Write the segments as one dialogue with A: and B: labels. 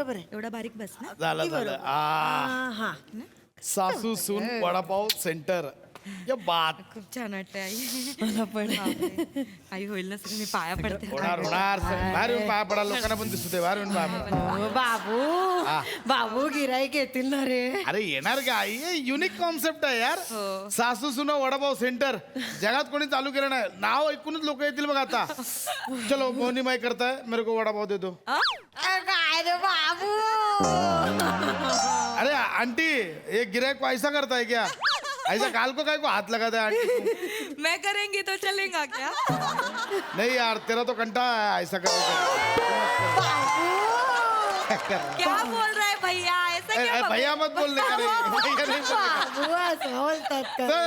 A: बरोबर आहे.
B: एवढा बारीक बस ना.
C: झालं झालं
A: हा
C: सासू सून वडापाव सेंटर या बात
B: खूप छान वाटतंय आई.
A: मला पण
B: बापरे. आई होईल ना सगळं मी पाया पडते.
C: होणार होणार बाहेर येऊन पाया पडा लोकांना पण दिसू दे बाहेर येऊन पाया पडा
A: हो, बाबू बाबू गिराईक येतील ना रे.
C: अरे येणार का आई युनिक कॉन्सेप्ट आहे यार
B: हो.
C: सासू सुना वडापाव सेंटर जगात कोणी चालू केलं नाही नाव ऐकूनच लोक येतील बघ आता चलो मोहनी माई करताय मेरे को वडापाव दे दो
A: काय रे बाबू.
C: अरे आंटी ये गिराक को ऐसा करता है क्या ऐसा गाल को काय को हाथ लगाता है आंटी को?
B: मैं करेंगी तो चलेगा क्या.
C: नहीं यार तेरा तो कंटा है ऐसा
B: क्या बोल रहा है भैया ऐसा क्या बोल-
C: भैया मत बोलने का रे भैया नाही बोलने का.
A: बाबू असं बोलतात का?
C: चल,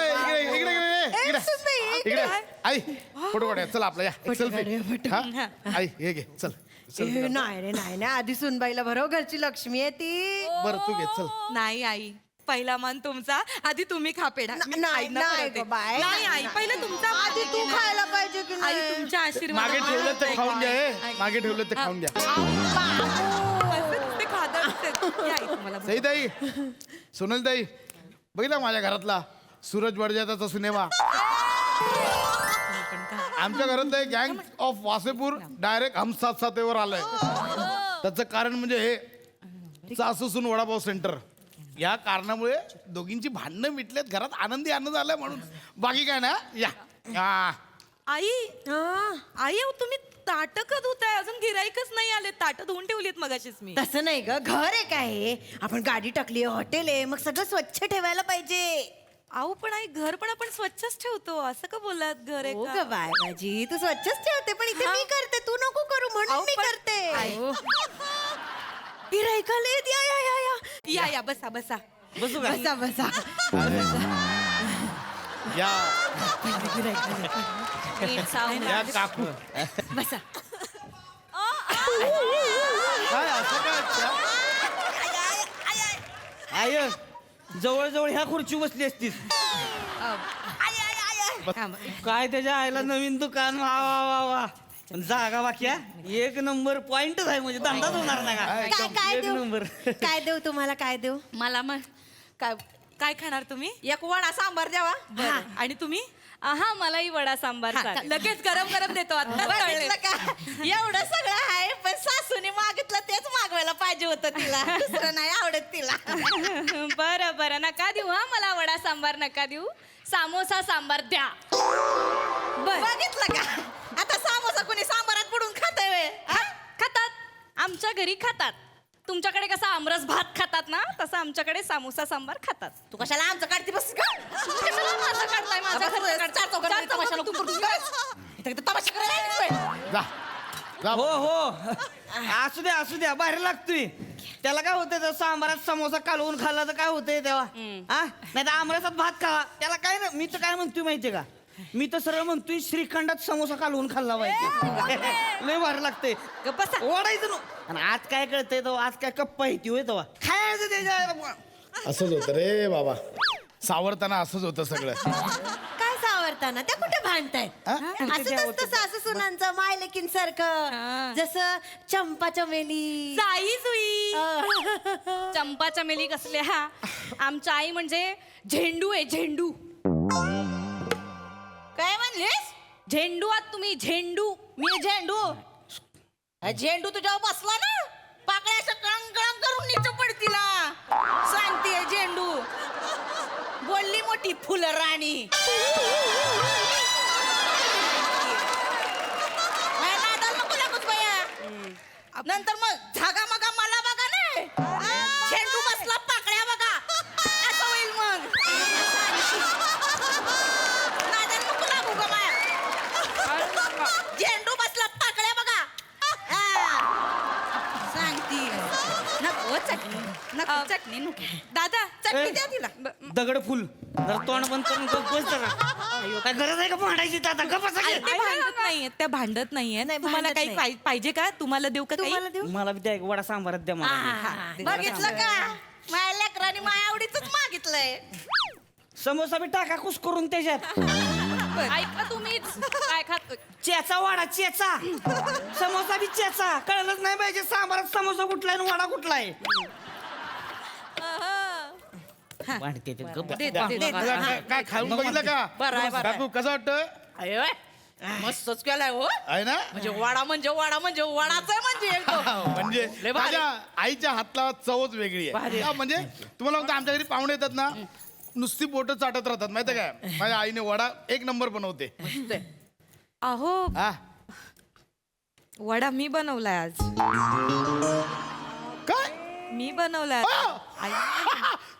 C: इकडे आई फोटो काढूया चल आपला या
A: फोटो काढूया,
C: सेल्फी
A: फोटो.
C: हा आई हे घे चल
A: ए, नाही रे नाही ना आधी सुनबाईला भरव घरची लक्ष्मी आहे ती.
C: बरं तू घे चल
B: नाही आई पहिला मान तुमचा आधी तुम्ही खा पेढा. मी
A: नाही,
B: आईंना
A: नाही
B: करते.
A: गं बाई,
B: नाही
A: नाही,
B: आई पहिलं तुमचा मान
A: आधी तू
B: आहे.
A: खायला पाहिजे की
B: आई
A: नाही.
B: तुमच्या आशीर्वाद
C: मागे ठेवलं ते खाऊन घ्या हे. मागे ठेवलं ते खाऊन घ्या
B: ते खातात ते. या आई तुम्हाला
C: सई ताई सोनल ताई बघितला माझ्या घरातला सूरज बडजात्याचा सिनेमा आमच्या घरात गँग ऑफ वासेपूर डायरेक्ट हम साथ साथेवर आलंय त्याचं कारण म्हणजे हे सासू सून वडापाव सेंटर या कारणामुळे दोघींची भांडणं मिटलेत घरात आनंदी आनंद आलाय म्हणून बाकी काय ना या हा.
B: आई आई अहो, तुम्ही ताटं का धुताय अजून गिराईकच नाही आले ताटं धुवून ठेवलीत मगाशीच मी.
A: तसं नाही ग घर आहे काय आपण गाडी टाकली हॉटेल आहे मग सगळं स्वच्छ ठेवायला पाहिजे.
B: अहो पण आई घर पण आपण स्वच्छच ठेवतो असं का बोललात घर आहे
A: हो
B: का?
A: ग बाय माझी तू स्वच्छच ठेवते पण इथे मी करते तू नको करू म्हणून
B: अहो,
A: मी
B: पण-
A: करते.
B: आई.
A: गिराईकाला येत या या या या
B: या या बसा बसा
D: बसू का
A: बसा बसा
C: या
B: नीट सावधान.
C: या काकू
A: बसा.
C: काय असं काय
D: आय जवळ ह्या खुर्ची बसली असतीस काय त्याच्या आईला नवीन दुकान वा वा वा वा पण जागा बाकी एक नंबर पॉइंटच आहे म्हणजे धंदाच होणार नाही
A: काय काय
D: एक
A: देऊ
D: नंबर
A: काय देऊ तुम्हाला काय देऊ.
B: मला मग काय काय खाणार तुम्ही.
E: एक वडा सांबार द्यावा.
B: बरं. आणि तुम्ही
E: हा मलाही वडा सांबार
B: हा,
E: चालेल.
B: लगेच गरम गरम देतो आता तळले.
E: बघितलं का एवढं सगळं आहे पण सासूने मागितलं तेच मागवायला पाहिजे होतं तिला दुसरं नाही आवडत तिला. बरं बरं नका देऊ हा मला वडा सांबार नका देऊ सामोसा सांबार द्या. बघितलं का आता सामोसा कोणी सांबारात बुडून खातंय खातात आमच्या घरी खातात. तुमच्याकडे कसा आमरस भात खातात ना तसं आमच्याकडे सामोसा सांबार खातात.
A: तू कशाला आमचं काढते बस का.
E: कशाला माझं काढताय माझं खरं
A: तमाशा करायला
C: जा जा
D: हो हो असू द्या बाहेर लागतोय त्याला काय होतंय तर सांबारात समोसा कालवून खाल्ला तर काय होतंय तेव्हा हा नाही तर आमरसात भात खावा त्याला काय ना मी तर काय म्हणतोय माहितीये का मी तर सरळ म्हणतोय श्रीखंडात समोसा कालवून खाल्ला पाहिजे लय भारी लागतंय ओढायचं नो आणि आज काय कळतंय तेव्हा आज काय कप्पा येते होय तेव्हा खायचं त्याच्या
C: असंच होतं रे बाबा सावरताना असंच होतं सगळं
A: काय सावरताना त्या कुठे भांडतायत असंच असतं सासू सुनांचं मायलेकीन सारखं जसं चंपा चमेली
E: जाई जुई चंपा चमेली कसल्या आमच्या आई म्हणजे झेंडू आहे झेंडू. काय म्हणलीस झेंडू आहात तुम्ही झेंडू. मी झेंडू झेंडू तुझ्यावर बसला ना पाकळ्या असं कळंग कळंग करून नीच पडतील सांगते झेंडू बोलली मोठी फुलं राणी. नंतर मग झागा मगा मला बघा ना झेंडू बसला पाकळ्या बघा असं होईल मग नादाला नको लागू गं माया. झेंडू बसला पाकळ्या बघा सांगती नको चटणी नको चटणी नको दादा चटणी द्या तिला.
D: दगड फुल जर तोंड बंद करून गप्प बस जरा. अय्यो, काय गरज आहे का भांडायची आता गप्प बसा की.
B: ते भांडत नाहीये त्या भांडत नाहीये तुम्हाला काही पाहिजे का तुम्हाला देऊ का काही.
A: तुम्हाला देऊ
D: मला बी त्या एक वडा सांबारात द्या मला
E: बघितलं का माझ्या लेकरांनी माझ्या आवडीच मागितलंय.
D: समोसा बी टाका कुस करून त्याच्यात.
E: ऐका तुम्हीच काय खात
D: चेचा वाडा चेचा. समोसा बी चेचा. कळलंच नाही पाहिजे सांबारात समोसा कुठलाय आणि वडा कुठलाय. वाढते ते गप्प.
C: काय खाऊन बघितलं का
B: बरं आहे, बरं आहे.
C: काकू कसं वाटतं
B: अयो मस्तच केलाय हो
C: आहे ना
B: म्हणजे वडा म्हणजे वडाच आहे म्हणजे एकदम.
C: म्हणजे
B: लय भारी.
C: माझ्या आईच्या हातला चवच वेगळी
B: भारी.
C: आहे. का म्हणजे तुम्हाला म्हणतो आमच्या घरी पाहुणे येतात ना नुसती बोटं चाटत राहतात माहिती काय. माझ्या आईने वडा एक नंबर बनवते.
B: अहो
C: हा
B: वडा मी बनवलाय आज.
C: काय
B: मी बनवलाय आई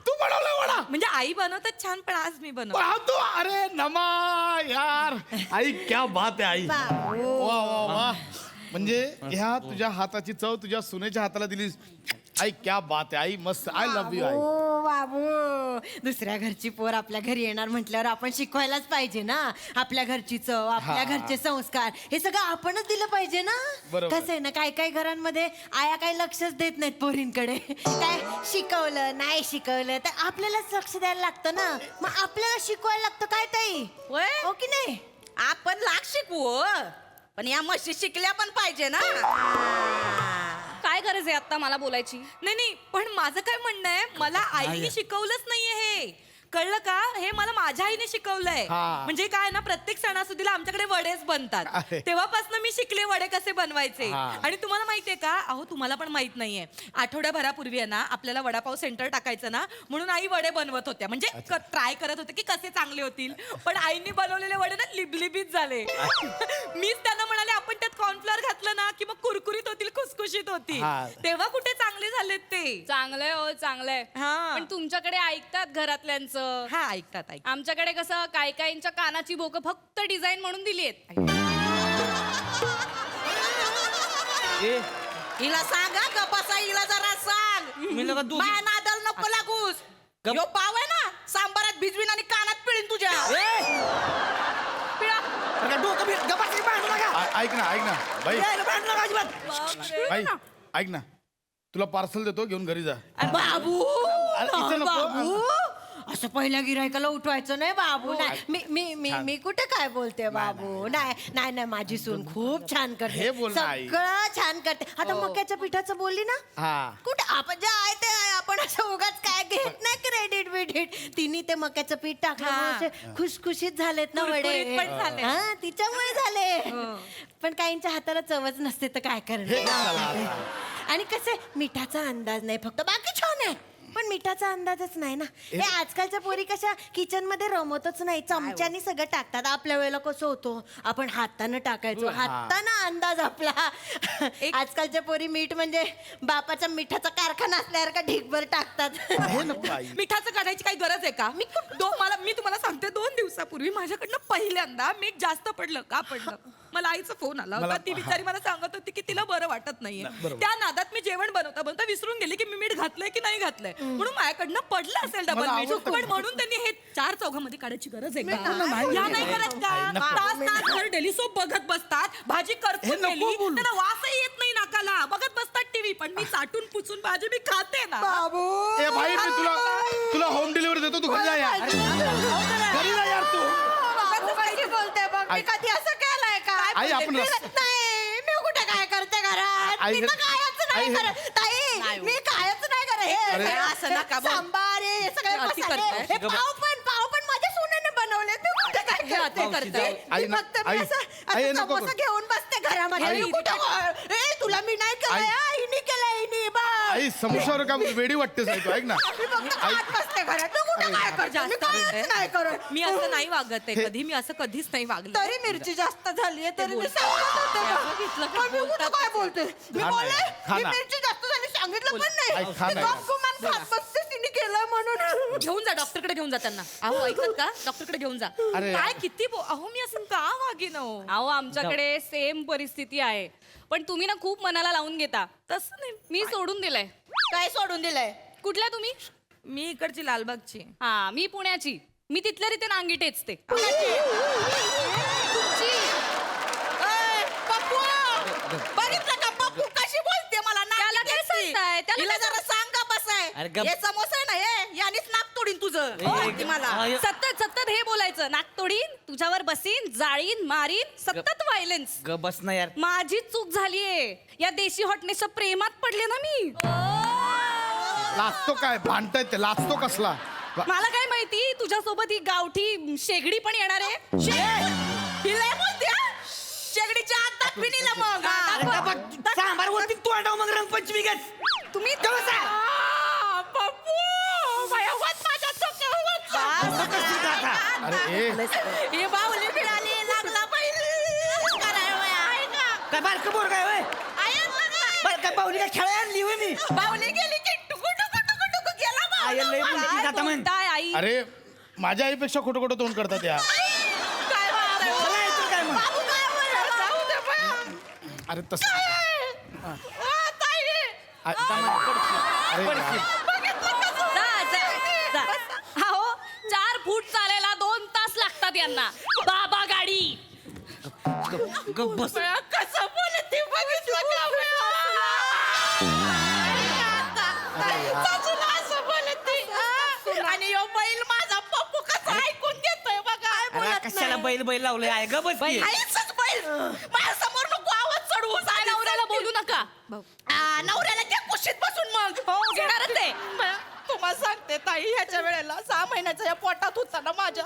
C: तू बनवला वडा
B: म्हणजे आई बनवतात छान पण आज मी बनव.
C: तू अरे नमा यार आई क्या बात आहे आई वा वा वा म्हणजे ह्या तुझ्या हाताची चव तुझ्या सुनेच्या हाताला दिलीस. आई क्या बात आहे आई मस्त. आय लव्ह यू आई.
A: ओ बाबू दुसऱ्या घरची पोर आपल्या घरी येणार म्हटल्यावर आपण शिकवायलाच पाहिजे ना. आपल्या घरची चव आपल्या घरचे संस्कार हे सगळं आपणच दिलं पाहिजे ना.
C: बरोबर.
A: कसं आहे ना काही घरांमध्ये आया काही लक्षच देत नाहीत पोरींकडे. काय शिकवलं नाही शिकवलं तर आपल्यालाच लक्ष द्यायला लागतं ना. मग आपल्याला शिकवायला लागतं काय ताई
E: वय
A: हो की नाही.
E: आपण लाख शिकवू पण या म्हशी शिकल्या पण पाहिजे ना. काय गरज आहे आता मला बोलायची.
B: नाही पण माझं काय म्हणणं आहे मला आईने शिकवलंच नाहीये हे. कळलं का हे मला माझ्या आईने शिकवलंय.
C: हा.
B: म्हणजे काय ना प्रत्येक सणासुदीला आमच्याकडे वडेच बनतात.
C: आहे.
B: तेव्हापासून मी शिकले वडे कसे बनवायचे.
C: हा.
B: आणि तुम्हाला माहितीये का अहो तुम्हाला पण माहित नाहीये आठवड्याभरापूर्वी आहे ना आपल्याला वडापाव सेंटर टाकायचं ना म्हणून आई वडे बनवत होत्या. म्हणजे ट्राय करत होते की कसे चांगले होतील. पण आईने बनवलेले वडे ना लिबलिबीत झाले. मीच त्यांना म्हणाले आपण त्यात कॉर्नफ्लॉर घातलं ना की मग कुरकुरीत होतील खुसखुशीत होतील.
C: हा.
B: तेव्हा कुठे चांगले झालेत ते.
E: चांगलंय हो चांगलंय
B: हा.
E: पण तुमच्याकडे ऐकतात घरातल्यांचं.
B: हा ऐकतात
E: आमच्याकडे कसं काहींच्या कानाची बोकं फक्त डिझाईन म्हणून दिली आहेत.
D: ए,
E: हिला सांगा गपासा हिला जरा सांग.
D: मी लगा दूध-
E: माझ्या नादाला नको लागूस.
D: गप-
E: ह्यो पाव आहे ना सांबारात भिजवीन आणि कानात पिळीन तुझ्या. पिळा.
D: अगं डोकं फिर- गप्पाची भांडू नका.
C: ऐक ना बाई
D: यायला भांडू नका अजिबात.
C: बाई ऐक ना तुला पार्सल देतो घेऊन घरी जा.
A: बाबू
C: अरे, इथं नको.
A: बाबू असं पहिल्या गिरायकाला उठवायचं नाही बाबू. नाही मी कुठे काय बोलते बाबू. नाही माझी सून खूप छान करते.
C: हे बोल ना, आई.
A: सगळं छान करते. आता मक्याच्या पिठाचं बोलली ना
C: हा
A: कुठे आपण जे आहे ते आहे. आपण असं उगाच काय घेत नाही क्रेडिट बिडिट. तिने ते मक्याचं पीठ टाकलं
B: हा.
A: म्हणून असे खुसखुशीत झालेत ना वडे.
B: कुरकुरीत पण झाले.
A: हा तिच्यामुळे झाले. पण काहींच्या हाताला चवच नसते तर काय करणार. आणि कसे मिठाचा अंदाज नाही फक्त बाकी छान आहे पण मिठाचा अंदाजच नाही ना. हे आजकालच्या पोरी कशा किचन मध्ये रमतच नाही चमच्यानी सगळं टाकतात. आपल्या वेळेला कसं होतं आपण हातानं टाकायचो. हातानं अंदाज आपला. आजकालच्या पोरी मीठ म्हणजे बापाच्या मिठाचा कारखाना असल्यासारखा ढीकभर टाकतात.
C: हे नको आई.
B: मिठाचं काढायची काही गरज आहे का. मी तुम्हाला सांगते 2 दिवसापूर्वी माझ्याकडनं पहिल्यांदा मीठ जास्त पडलं. का पडलं मला आईचा फोन आला होता. ती बिचारी मला सांगत होती की तिला बरं वाटत नाहीये. त्या नादात मी जेवण बनवता विसरून गेले की मी मीठ घातलंय की नाही घातलंय. म्हणून माझ्याकडनं पडलं असेल डबल
C: मला
B: मीठ.
C: आवडतं.
B: पण म्हणून त्यांनी हे 4 चौघामध्ये काढायची गरज आहे का.
C: नाही.
B: या नाही करत का. तास घर डेली सोप बघत बसतात. भाजी
C: हे
B: करतो
C: नको
B: गेली
C: बोलू.
B: त्यांना वासही येत नाही नाकाला. बघत बसतात टीव्ही. पण मी चाटून पुचून भाजी मी खाते ना.
C: ए भाई मी तुला होम डिलिव्हरी देतो तू घरी जा यार. घरी जा यार तू.
A: बोलते बघ मी कधी असं केलंय का.
C: आई, आपण
A: मी
C: रस्ते-
A: नाही मी कुठे काय करते घरात.
C: आई,
A: मी तर कायच नाही
C: आई,
A: करत ताई. मी कायच नाही करत.
C: अरे,
A: हे
B: असं नका बोल.
A: सांबार हे सगळे
B: अति
A: मसाले.
B: करताय.
A: हे पाव पण माझ्या सोन्याने बनवले. मी कुठे काय
B: हे अति
A: करते.
B: करताय.
C: आई
A: मी
C: ना-
A: फक्त मी
C: आई-
A: असं
C: आई, नको
A: समोसा
C: करू.
A: घेऊन बसते घरामध्ये.
C: आई-
A: मी कुठं ए तुला मी नाही केलंय.
C: आई-
A: हिने केलंय हिने बा.
C: आई समोशावर का वेडी वाटतेस आई तू ऐक ना.
A: मी फक्त खात बसते घरात. तू कुठे काय करते. मी कायच नाही करत.
B: मी असं नाही वागत आहे कधी. मी असं कधीच नाही वागले.
A: तरी मिरची जास्त झालीये तरी मी
B: बोलतात.
A: सांगत होते ना.
B: बघितलं का?
A: पण मी कुठं काय बोलते. मी
C: खा
A: बोलले
C: ना, खा
A: मी
C: ना.
A: मिरची जास्त झाली सांगितलं पण
C: आई,
A: नाही.
C: खा
A: मी
C: ना.
A: गपगुमान खात बसते तिने केलं म्हणून.
B: घेऊन जा डॉक्टरकडे घेऊन जा त्यांना. अहो ऐकत का डॉक्टरकडे घेऊन जा.
C: अरे.
B: काय किती अहो मी असं का वागेन हो.
E: अहो आमच्याकडे सेम परिस्थिती आहे पण तुम्ही ना खूप मनाला लावून घेता.
B: तसं नाही.
E: मी सोडून दिलंय.
A: काय सोडून दिलंय.
E: कुठल्या तुम्ही.
B: मी इकडची लालबागची.
E: हा मी पुण्याची. मी तिथल्या तिथे नांगी टेचते. तुमची.
A: पप्पू बघितलं का पप्पू कशी बोलते मला
E: त्याला काय सांगताय? त्याला
A: हिला
E: काय
A: जरा सांगा बसाय.
D: अरे गप.
B: हे समोसा आहे ना हे यानेच नाक तोडीन तुझं
D: ए,
B: माहिती मला
D: अय-
E: सतत सतत हे बोलायचं नाक तोडीन तुझ्यावर बसीन जाळीन मारीन सतत व्हायलन्स
D: ग बस ना यार.
E: माझी चूक झालीये या देशी हॉटनेसच्या प्रेमात पडले ना मी
C: लाचतो काय भांडताय ते लाचतो कसला
E: मला काय माहिती तुझ्यासोबत ही गावठी शेगडी पण येणार आहे
B: हिला बोलते शेगडीच्या आत पिनीला मग
D: अरे का बघ, सांबार वरती तोंडाव मग रंगपंचमी गच.
B: तुम्ही पप्पू भयवत माझ्या चोक्यावर
D: असं करशील का आता?
C: अरे ए
B: हे बाहुली मिळाली लागला पाहिजे करायला आहे का
D: काय बारकं बोर काय वय बरं काय पाहुली काय खेळायला आणली होय मी
B: बाहुली गेली की टुकू टुकू टुकू टुकू गेला
D: आय लय बोलती जाता म्हण.
E: काय आई
C: अरे माझ्या आईपेक्षा खोटं खोटं तोंड करतात या
B: काय बाबा?
D: चला येतो काय मग.
B: बाबू काय बोलला? जाऊ दे बया.
C: अरे तसं
B: ओ, ताई.
C: अरे
B: बघितलं का तू?
E: जा. अहो 4 फूट चालायला 2 तास लागतात यांना बाबा गाडी
D: ग बस.
B: बया, कसं बोलते बघितलं का बया? सासूला असं बोलते. आणि यो बैल माझा पप्पू कसा ऐकून घेतोय बघा
D: अरे कशाला बैल बैल लावलंय आहे ग बस की.
B: आईचंच बैल माझ्या समोर नको आवाज चढवू
E: काय नवऱ्याला बोलू नका
B: नवऱ्याला त्या कुशीत बसून मग
E: हो घेणारच आहे
B: तुम्हाला सांगते ताई ह्याच्या वेळेला 6 महिन्याच्या या पोटात होता ना माझ्या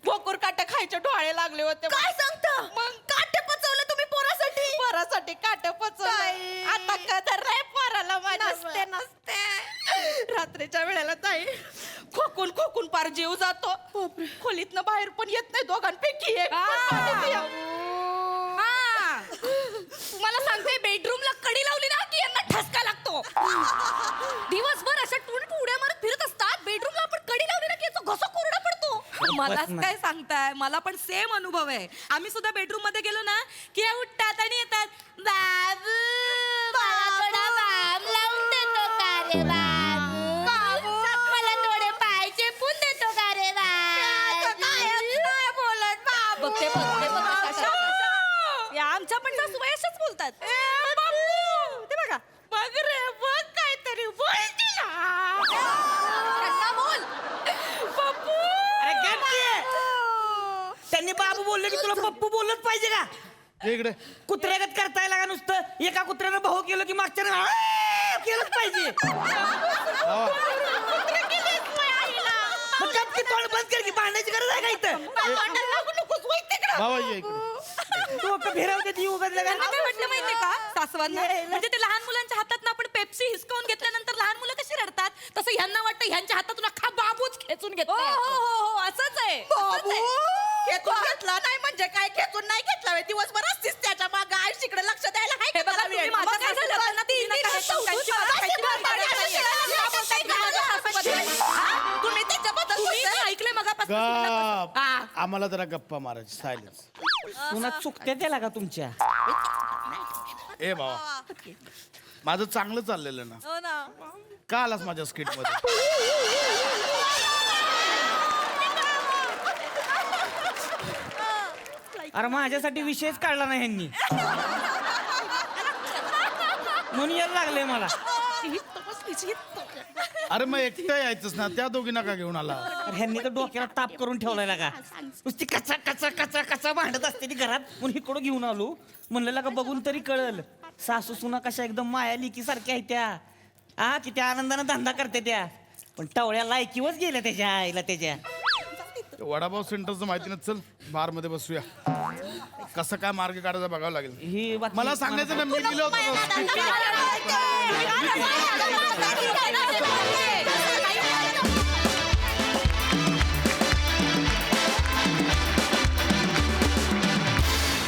B: भोकूर काटे खायचे डोळे लागले होते काय सांगता मग काटे पचवलं तुम्ही पोरासाठी काटे पचवलं आता कदर नाही पोराला माझ्या नसते रात्रीच्या वेळेला ताई खोकून खोकून पार जीव जातो खोलीतनं बाहेर पण येत नाही दोघांपैकी एक
E: तुम्हाला सांगते बेडरूमला कडी लावली ना की यांना ठसका लागतो दिवसभर अशा उड्या मारत फिरत असतात बेडरूमला आपण कडी लावली ना की याचा घसा कोरडा पडतो
B: मलाच काय सांगताय मला पण सेम अनुभव आहे आम्ही सुद्धा बेडरूम मध्ये गेलो ना की या उठतात आणि येतात बाबू मला थोडा बाम लावून देतो का रे बाबू मला थोडे पाय चेपून देतो का रे बाबू नाही बोलत बाबू
E: बघते या आमच्या पण सासूबाई अशाच बोलतात
B: ते बघा बघ रे बघ काहीतरी बोल तिला
E: बोल
B: पप्पू
D: अरे गप की. त्यांनी बाबू बोलले की तुला पप्पू बोललंच पाहिजे का
C: ये इकडे
D: कुत्र्यागत करताय लागा नुसतं एका कुत्र्यानं भाऊ केलं की मागच्या केलंच पाहिजे मग गप की तोंड बंद कर की भांडायची गरज आहे का इथं
C: बाबा ये इकडे
D: डोकं फिरवते ती उगाच
B: त्यांना काय वाटलं माहितीये का सासवांना म्हणजे ते लहान मुलांच्या हातात आपण पेप्सी हिसकावून घेतल्यानंतर लहान मुलं कशी रडतात तसं ह्यांना वाटतं ह्यांच्या हातातून अख्खा बाबूच खेचून घेतो
E: हो असंच आहे
B: खेचून घेतला नाही म्हणजे काय खेचून नाही घेतला व्हय. दिवसभर असतीस त्याच्या मागं आयुष्याकडे लक्ष द्यायला हाय का
E: बघा,
B: त्याला वेळ?
E: तुम्ही माझ्या
B: मग काय
E: सासूला
B: झालं?
E: त्यांना तीन
B: तिने
E: तास
B: काय
E: उठून
B: खायची
E: खायची
B: बात
E: बात
B: नाही. तुम्ही त्याच्याबद्दल बोलताय?
E: ऐकलंय मगापासून
C: गप
B: हा.
C: आम्हाला जरा गप्पा मारायची सायलेन्स
D: पुन्हा चुकत्या त्याला का तुमच्या
C: ए बाबा माझं चांगलं चाललेलं ना
B: हो ना
C: का आलास माझ्या स्किट मध्ये
D: अरे माझ्यासाठी विषयच काढला नाही ह्यांनी म्हणून यायला लागले मला
C: अरे मग एकटं यायचंच ना त्या दोघींना का घेऊन आला
D: अरे ह्यांनी तर डोक्याला ताप करून ठेवलाय का नुसती कचा कचा कचा कचा भांडत असते ती घरात म्हणून इकडं घेऊन आलो म्हणलं का बघून तरी कळल सासू सुना कशा एकदम माया लिकी सारख्या आहेत त्या किती आनंदानं धंदा करते त्या पण टवळ्या लायकीवच गेल्या त्याच्या आईला त्याच्या
C: वडापाव सेंटरचं माहिती नाही चल बार मध्ये बसूया कसं काय मार्ग काढायचा बघावं लागेल
D: ही बातमी
C: मला सांगायचं ना मी दिलं होतं